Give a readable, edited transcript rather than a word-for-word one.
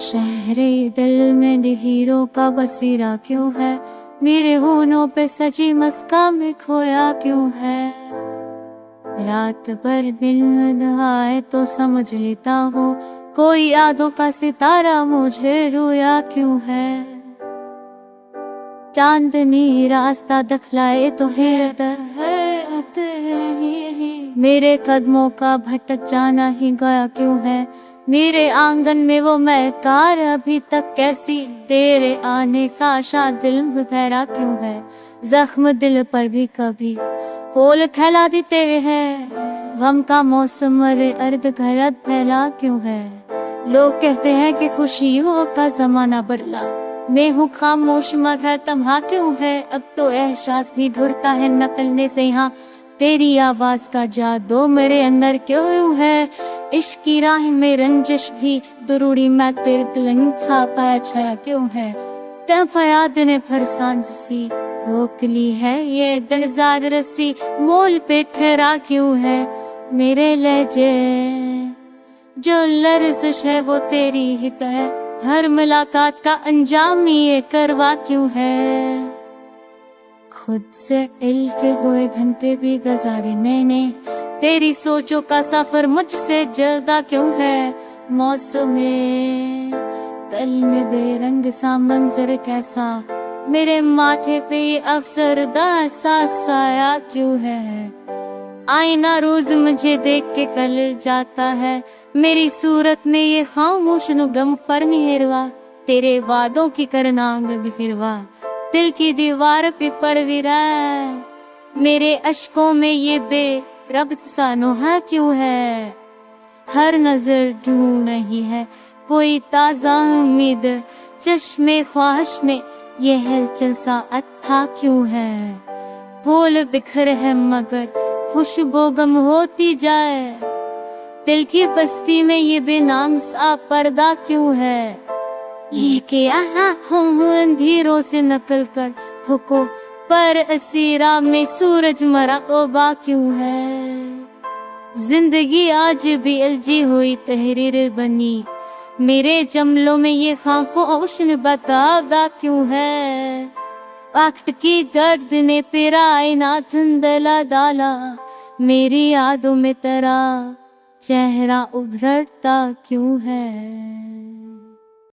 शहरे दिल में हीरो का बसेरा क्यों है, मेरे होठों पे सजी मस्का में खोया क्यों है। रात भर दिन आए तो समझ लेता हूँ, कोई यादों का सितारा मुझे रोया क्यों है। चांदनी रास्ता दिखलाए तो हैरत है, मेरे कदमों का भटक जाना ही गया क्यों है। मेरे आंगन में वो महकार अभी तक कैसी, तेरे आने का आशा दिल में भरा क्यों है। जख्म दिल पर भी कभी फूल फैला देते हैं, गम का मौसम अरे अर्ध गरज फैला क्यों है। लोग कहते हैं कि खुशियों का जमाना बदला, मैं हूँ खामोश मगर तन्हा क्यों है। अब तो एहसास भी ढूंढता है नकलने से यहाँ, तेरी आवाज का जादू मेरे अंदर क्यों है। इश्क की राह में रंजिश भी जरूरी, मैं तेरे दिल सा पाया छाया क्यों है। तब याद ने फरसान सी रोक ली है, ये दिलजार रस्सी मोल पे ठहरा क्यों है। मेरे लहजे जो लर्जिश है वो तेरी ही है, हर मुलाकात का अंजाम ये करवा क्यों है। खुद से इल्ते हुए घंटे भी गुजारे मैंने, तेरी सोचों का सफर मुझसे ज्यादा क्यों है। मौसमे कल में बेरंग सा मंजर कैसा, मेरे माथे पे ये अफसरदा सा साया क्यों है। आईना रोज मुझे देख के कल जाता है, मेरी सूरत में ये खामोश गम फर निहरवा। तेरे वादों की करनांग बिखरवा, दिल की दीवार पे परविरा, मेरे अश्कों में ये बेरब्त सा नोहा क्यों है। हर नजर ढूंढ नहीं है कोई ताजा उम्मीद, चश्मे ख्वाहिश में ये हलचल सा अथा क्यों है। फूल बिखर है मगर खुशबू गम होती जाए, दिल की बस्ती में ये बेनाम सा पर्दा क्यों है। ये क्या हूँ अंधेरों से नकल कर हुको, पर असीरा में सूरज मरा ओबा क्यों है। जिंदगी आज भी अलझी हुई तहरीर बनी, मेरे जमलों में ये खामोशन बतावा क्यों है। वक्त की दर्द ने पेरा आईना धुंधला डाला, मेरी यादों में तेरा चेहरा उभरता क्यों है।